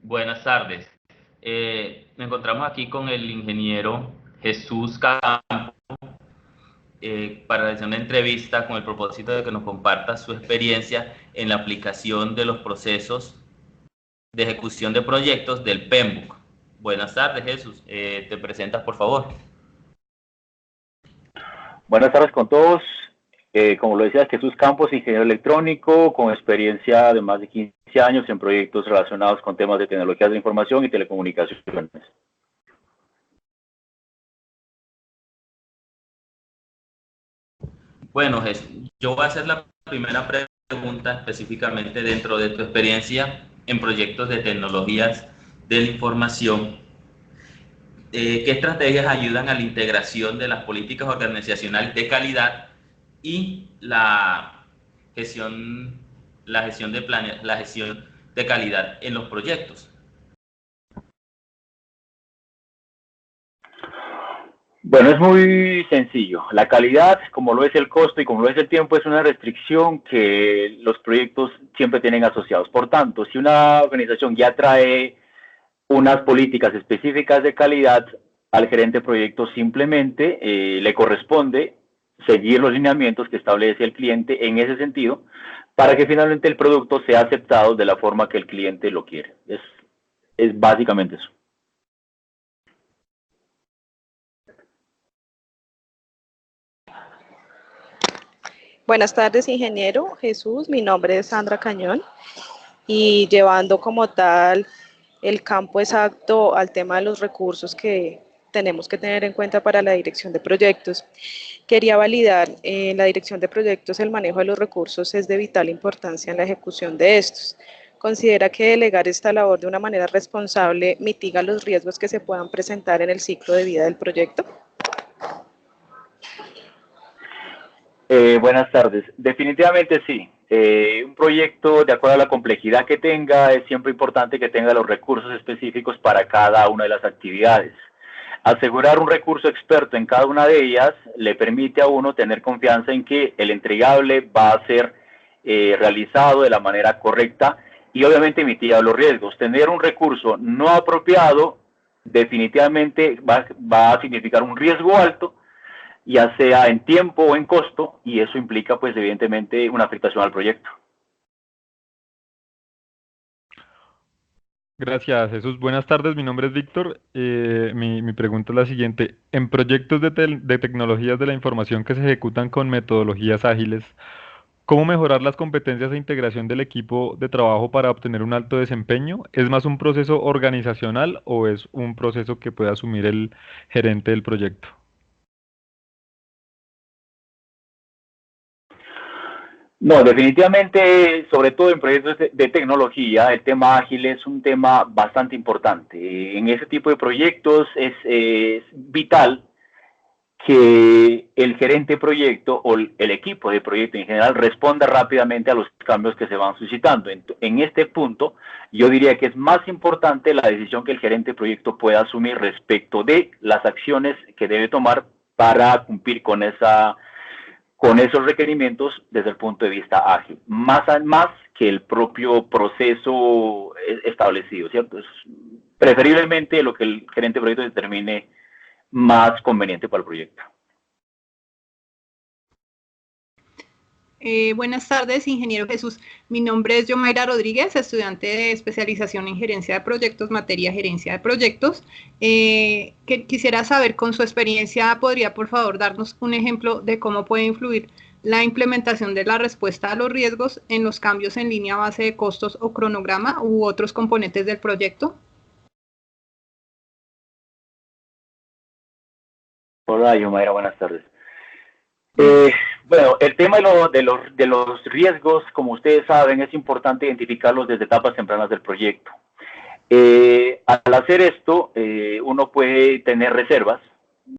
Buenas tardes. Nos encontramos aquí con el ingeniero Jesús Campo para realizar una entrevista con el propósito de que nos comparta su experiencia en la aplicación de los procesos de ejecución de proyectos del PMBOK. Buenas tardes, Jesús. Te presentas, por favor. Buenas tardes con todos. Como lo decía, Jesús Campos, ingeniero electrónico, con experiencia de más de 15 años en proyectos relacionados con temas de tecnologías de información y telecomunicaciones. Bueno, Jesús, yo voy a hacer la primera pregunta específicamente dentro de tu experiencia en proyectos de tecnologías de la información. ¿Qué estrategias ayudan a la integración de las políticas organizacionales de calidad y gestión, la gestión de calidad en los proyectos? Bueno, es muy sencillo. La calidad, como lo es el costo y como lo es el tiempo, es una restricción que los proyectos siempre tienen asociados. Por tanto, si una organización ya trae unas políticas específicas de calidad, al gerente de proyecto simplemente le corresponde seguir los lineamientos que establece el cliente en ese sentido para que finalmente el producto sea aceptado de la forma que el cliente lo quiere. Es básicamente eso. Buenas tardes, ingeniero Jesús. Mi nombre es Sandra Cañón y llevando como tal el campo exacto al tema de los recursos que tenemos que tener en cuenta para la dirección de proyectos. Quería validar, en la dirección de proyectos el manejo de los recursos es de vital importancia en la ejecución de estos. ¿Considera que delegar esta labor de una manera responsable mitiga los riesgos que se puedan presentar en el ciclo de vida del proyecto? Buenas tardes. Definitivamente sí. Un proyecto, de acuerdo a la complejidad que tenga, es siempre importante que tenga los recursos específicos para cada una de las actividades. Asegurar un recurso experto en cada una de ellas le permite a uno tener confianza en que el entregable va a ser realizado de la manera correcta y obviamente mitigar los riesgos. Tener un recurso no apropiado definitivamente va a significar un riesgo alto, ya sea en tiempo o en costo, y eso implica pues evidentemente una afectación al proyecto. Gracias, Jesús. Buenas tardes, mi nombre es Víctor. Mi pregunta es la siguiente. En proyectos de tecnologías de la información que se ejecutan con metodologías ágiles, ¿cómo mejorar las competencias e integración del equipo de trabajo para obtener un alto desempeño? ¿Es más un proceso organizacional o es un proceso que puede asumir el gerente del proyecto? No, definitivamente, sobre todo en proyectos de tecnología, el tema ágil es un tema bastante importante. En ese tipo de proyectos es vital que el gerente de proyecto o el equipo de proyecto en general responda rápidamente a los cambios que se van suscitando. En este punto, yo diría que es más importante la decisión que el gerente de proyecto pueda asumir respecto de las acciones que debe tomar para cumplir con esos requerimientos desde el punto de vista ágil, más que el propio proceso establecido, ¿cierto? Es preferiblemente lo que el gerente de proyecto determine más conveniente para el proyecto. Buenas tardes, ingeniero Jesús. Mi nombre es Yomaira Rodríguez, estudiante de especialización en gerencia de proyectos, materia gerencia de proyectos. Quisiera saber, con su experiencia, ¿podría por favor darnos un ejemplo de cómo puede influir la implementación de la respuesta a los riesgos en los cambios en línea a base de costos o cronograma u otros componentes del proyecto? Hola, Yomaira, buenas tardes. Bueno, el tema de los riesgos, como ustedes saben, es importante identificarlos desde etapas tempranas del proyecto. Al hacer esto, uno puede tener reservas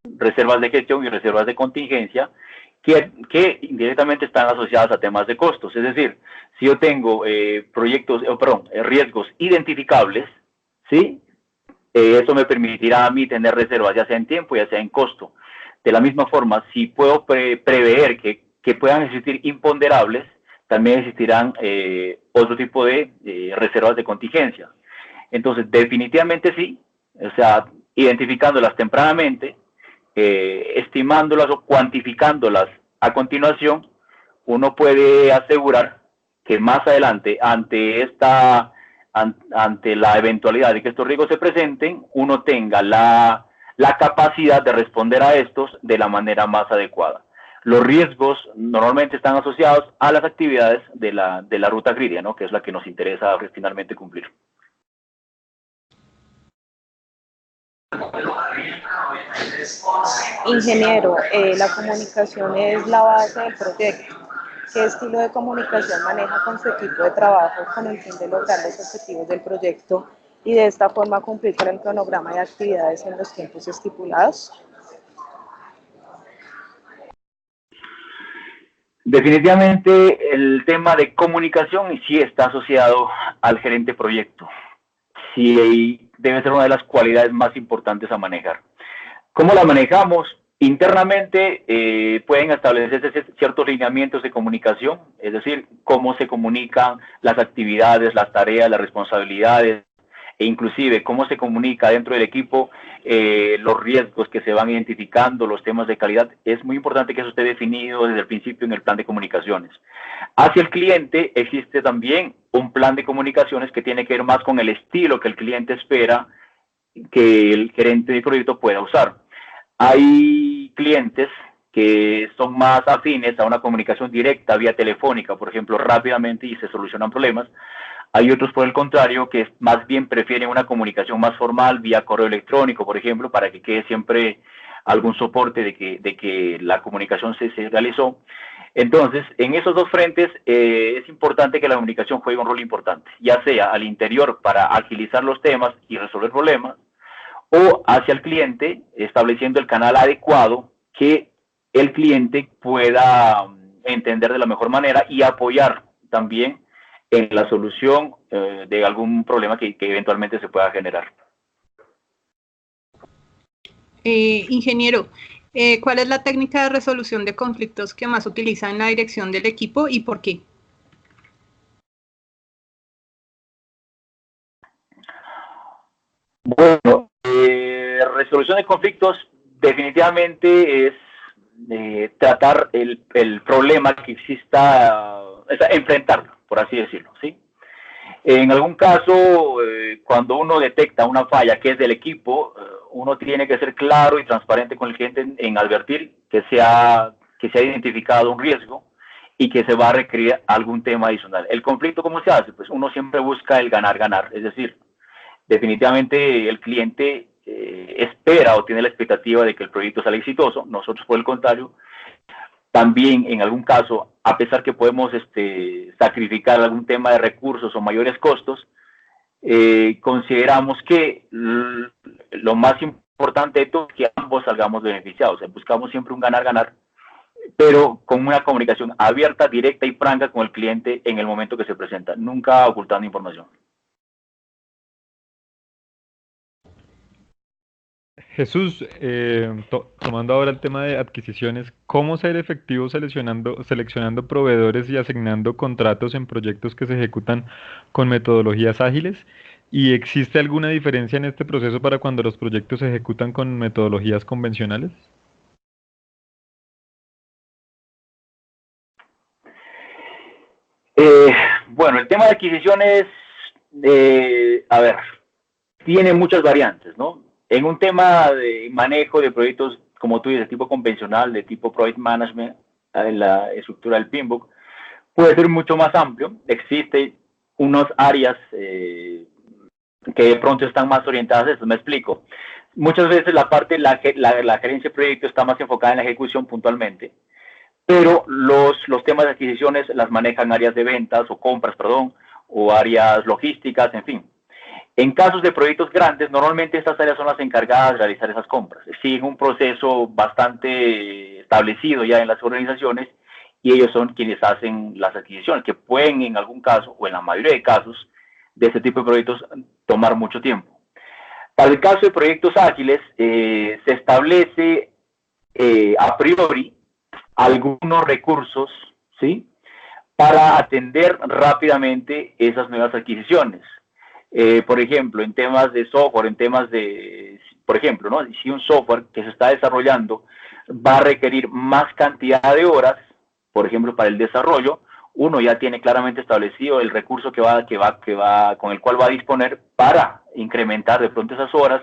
de gestión y reservas de contingencia que indirectamente están asociadas a temas de costos. Es decir, si yo tengo riesgos identificables, ¿sí? Eso me permitirá a mí tener reservas, ya sea en tiempo, ya sea en costo. De la misma forma, si puedo prever que puedan existir imponderables, también existirán otro tipo de reservas de contingencia. Entonces, definitivamente sí, o sea, identificándolas tempranamente, estimándolas o cuantificándolas a continuación, uno puede asegurar que más adelante, ante la eventualidad de que estos riesgos se presenten, uno tenga la capacidad de responder a estos de la manera más adecuada. Los riesgos normalmente están asociados a las actividades de la ruta Gridia, ¿no? Que es la que nos interesa finalmente cumplir. Ingeniero, la comunicación es la base del proyecto. ¿Qué estilo de comunicación maneja con su equipo de trabajo con el fin de lograr los objetivos del proyecto y de esta forma cumplir con el cronograma de actividades en los tiempos estipulados? Definitivamente el tema de comunicación sí está asociado al gerente proyecto. Sí, debe ser una de las cualidades más importantes a manejar. ¿Cómo la manejamos? Internamente pueden establecerse ciertos lineamientos de comunicación, es decir, cómo se comunican las actividades, las tareas, las responsabilidades, e inclusive cómo se comunica dentro del equipo los riesgos que se van identificando, los temas de calidad. Es muy importante que eso esté definido desde el principio en el plan de comunicaciones. Hacia el cliente existe también un plan de comunicaciones que tiene que ver más con el estilo que el cliente espera que el gerente de proyecto pueda usar. Hay clientes que son más afines a una comunicación directa vía telefónica, por ejemplo, rápidamente y se solucionan problemas. Hay otros, por el contrario, que más bien prefieren una comunicación más formal vía correo electrónico, por ejemplo, para que quede siempre algún soporte de que la comunicación se realizó. Entonces, en esos dos frentes es importante que la comunicación juegue un rol importante, ya sea al interior para agilizar los temas y resolver problemas, o hacia el cliente, estableciendo el canal adecuado que el cliente pueda entender de la mejor manera y apoyar también en la solución de algún problema que eventualmente se pueda generar. Ingeniero, ¿cuál es la técnica de resolución de conflictos que más utiliza en la dirección del equipo y por qué? Bueno, resolución de conflictos definitivamente es tratar el problema que exista, enfrentarlo, por así decirlo, ¿sí? En algún caso, cuando uno detecta una falla que es del equipo, uno tiene que ser claro y transparente con el cliente en advertir que se ha identificado un riesgo y que se va a requerir algún tema adicional. ¿El conflicto cómo se hace? Pues uno siempre busca el ganar-ganar, es decir, definitivamente el cliente espera o tiene la expectativa de que el proyecto salga exitoso. Nosotros, por el contrario, también en algún caso, a pesar que podemos sacrificar algún tema de recursos o mayores costos, consideramos que lo más importante de todo es que ambos salgamos beneficiados. Buscamos siempre un ganar-ganar, pero con una comunicación abierta, directa y franca con el cliente en el momento que se presenta, nunca ocultando información. Jesús, tomando ahora el tema de adquisiciones, ¿cómo ser efectivo seleccionando proveedores y asignando contratos en proyectos que se ejecutan con metodologías ágiles? ¿Y existe alguna diferencia en este proceso para cuando los proyectos se ejecutan con metodologías convencionales? Bueno, el tema de adquisiciones, a ver, tiene muchas variantes, ¿no? En un tema de manejo de proyectos, como tú dices, de tipo convencional, de tipo Project Management, en la estructura del PMBOK, puede ser mucho más amplio. Existen unas áreas que de pronto están más orientadas a eso. Me explico. Muchas veces la gerencia de proyecto está más enfocada en la ejecución puntualmente, pero los temas de adquisiciones las manejan áreas de ventas o compras, perdón, o áreas logísticas, en fin. En casos de proyectos grandes, normalmente estas áreas son las encargadas de realizar esas compras. Siguen un proceso bastante establecido ya en las organizaciones y ellos son quienes hacen las adquisiciones, que pueden en algún caso, o en la mayoría de casos, de este tipo de proyectos tomar mucho tiempo. Para el caso de proyectos ágiles, se establece a priori algunos recursos, ¿sí?, para atender rápidamente esas nuevas adquisiciones. Por ejemplo, en temas de software, en temas de, por ejemplo, ¿no? Si un software que se está desarrollando va a requerir más cantidad de horas, por ejemplo, para el desarrollo, uno ya tiene claramente establecido el recurso con el cual va a disponer para incrementar de pronto esas horas,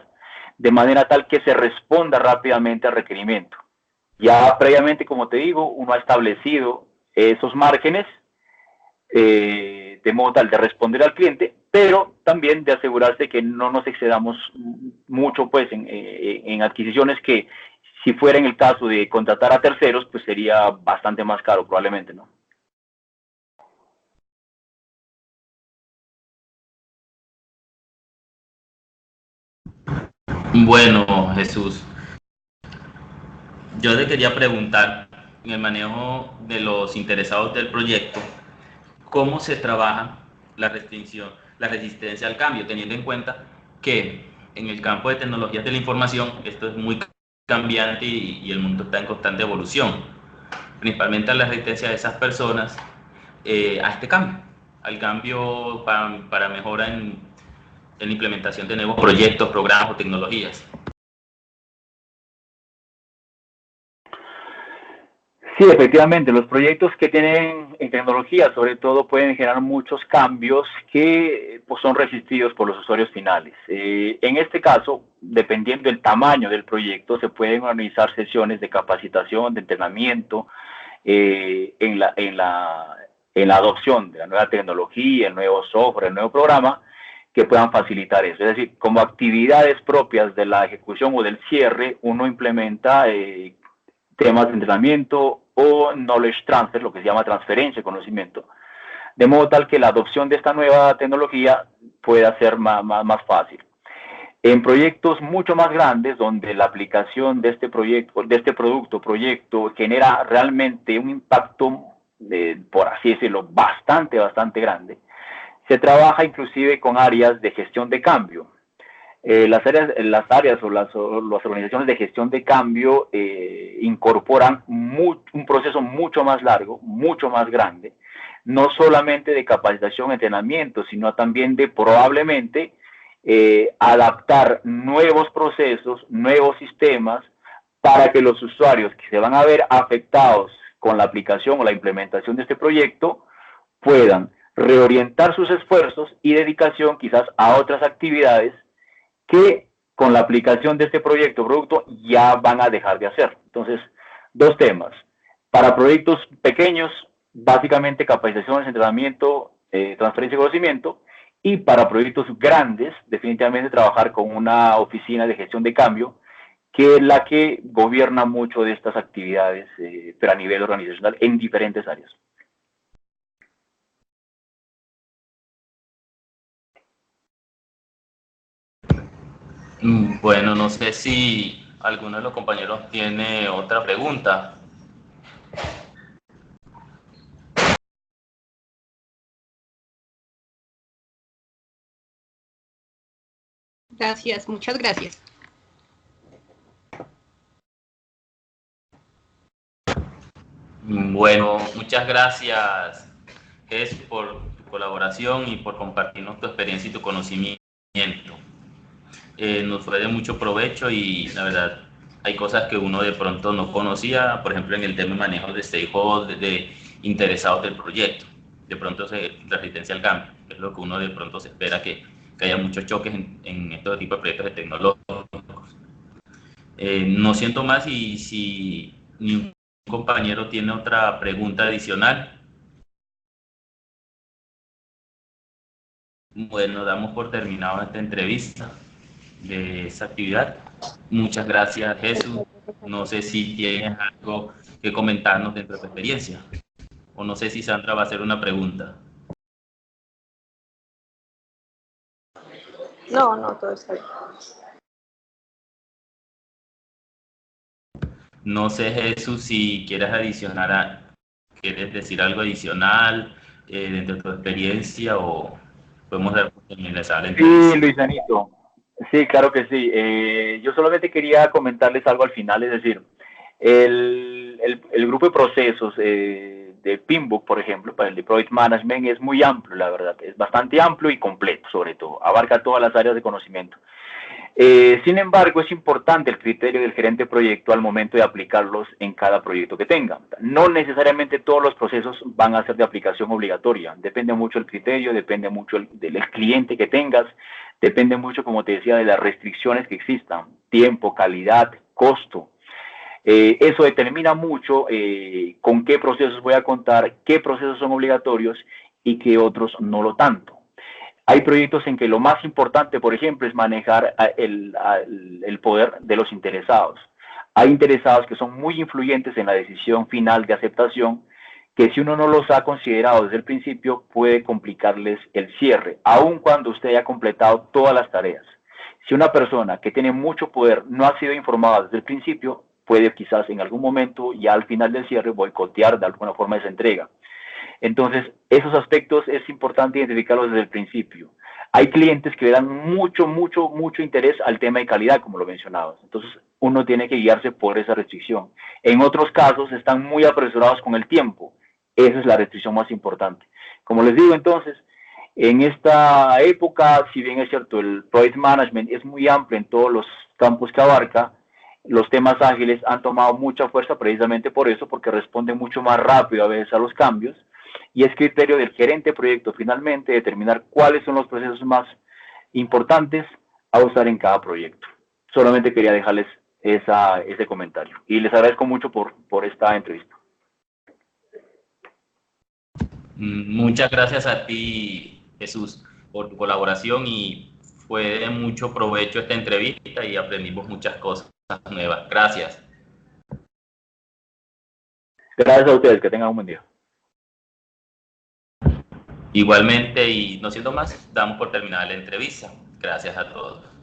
de manera tal que se responda rápidamente al requerimiento. Ya previamente, como te digo, uno ha establecido esos márgenes de modo tal de responder al cliente, pero también de asegurarse que no nos excedamos mucho pues en adquisiciones que, si fuera en el caso de contratar a terceros, pues sería bastante más caro probablemente, ¿no? Bueno, Jesús, yo te quería preguntar, en el manejo de los interesados del proyecto, ¿cómo se trabaja la restricción, la resistencia al cambio, teniendo en cuenta que en el campo de tecnologías de la información esto es muy cambiante y el mundo está en constante evolución, principalmente a la resistencia de esas personas a este cambio, al cambio para mejora en la implementación de nuevos proyectos, programas o tecnologías? Sí, efectivamente, los proyectos que tienen en tecnología, sobre todo, pueden generar muchos cambios que pues, son resistidos por los usuarios finales. En este caso, dependiendo del tamaño del proyecto, se pueden organizar sesiones de capacitación, de entrenamiento en la adopción de la nueva tecnología, el nuevo software, el nuevo programa, que puedan facilitar eso. Es decir, como actividades propias de la ejecución o del cierre, uno implementa temas de entrenamiento o knowledge transfer, lo que se llama transferencia de conocimiento, de modo tal que la adopción de esta nueva tecnología pueda ser más fácil. En proyectos mucho más grandes, donde la aplicación de este proyecto genera realmente un impacto, por así decirlo, bastante grande, se trabaja inclusive con áreas de gestión de cambio. Las áreas o las organizaciones de gestión de cambio incorporan un proceso mucho más largo, mucho más grande, no solamente de capacitación, entrenamiento, sino también de probablemente adaptar nuevos procesos, nuevos sistemas, para que los usuarios que se van a ver afectados con la aplicación o la implementación de este proyecto puedan reorientar sus esfuerzos y dedicación quizás a otras actividades que con la aplicación de este producto ya van a dejar de hacer. Entonces, dos temas. Para proyectos pequeños, básicamente capacitaciones, entrenamiento, transferencia de conocimiento, y para proyectos grandes, definitivamente trabajar con una oficina de gestión de cambio, que es la que gobierna mucho de estas actividades, pero a nivel organizacional en diferentes áreas. Bueno, no sé si alguno de los compañeros tiene otra pregunta. Gracias, muchas gracias. Bueno, muchas gracias, Jess, por tu colaboración y por compartirnos tu experiencia y tu conocimiento. Nos fue de mucho provecho y la verdad hay cosas que uno de pronto no conocía, por ejemplo en el tema de manejo de stakeholders, de interesados del proyecto. De pronto resistencia al cambio, que es lo que uno de pronto se espera, que haya muchos choques en estos tipos de proyectos de tecnológicos. No siento más, y si ningún compañero tiene otra pregunta adicional, bueno, damos por terminado esta entrevista de esa actividad. Muchas gracias, Jesús. No sé si tienes algo que comentarnos dentro de tu experiencia, o no sé si Sandra va a hacer una pregunta. No, todo está bien. No sé, Jesús, si quieres quieres decir algo adicional dentro de tu experiencia, o podemos dar por finalizar la entrevista. Sí, Luis Anito. Sí, claro que sí. Yo solamente quería comentarles algo al final, es decir, el grupo de procesos de de PMBOK, por ejemplo, para el de Project Management, es muy amplio, la verdad. Es bastante amplio y completo, sobre todo. Abarca todas las áreas de conocimiento. Sin embargo, es importante el criterio del gerente de proyecto al momento de aplicarlos en cada proyecto que tenga. No necesariamente todos los procesos van a ser de aplicación obligatoria. Depende mucho el criterio, depende mucho del cliente que tengas, depende mucho, como te decía, de las restricciones que existan, tiempo, calidad, costo. Eso determina mucho con qué procesos voy a contar, qué procesos son obligatorios y qué otros no lo tanto. Hay proyectos en que lo más importante, por ejemplo, es manejar el poder de los interesados. Hay interesados que son muy influyentes en la decisión final de aceptación, que si uno no los ha considerado desde el principio, puede complicarles el cierre, aun cuando usted haya completado todas las tareas. Si una persona que tiene mucho poder no ha sido informada desde el principio, puede quizás en algún momento, ya al final del cierre, boicotear de alguna forma esa entrega. Entonces, esos aspectos es importante identificarlos desde el principio. Hay clientes que le dan mucho interés al tema de calidad, como lo mencionabas. Entonces, uno tiene que guiarse por esa restricción. En otros casos, están muy apresurados con el tiempo. Esa es la restricción más importante. Como les digo, entonces, en esta época, si bien es cierto, el Project Management es muy amplio en todos los campos que abarca, los temas ágiles han tomado mucha fuerza precisamente por eso, porque responden mucho más rápido a veces a los cambios. Y es criterio del gerente de proyecto finalmente determinar cuáles son los procesos más importantes a usar en cada proyecto. Solamente quería dejarles ese comentario y les agradezco mucho por esta entrevista. Muchas gracias a ti, Jesús, por tu colaboración, y fue de mucho provecho esta entrevista y aprendimos muchas cosas nuevas. Gracias. Gracias a ustedes, que tengan un buen día. Igualmente, y no siendo más, damos por terminada la entrevista. Gracias a todos.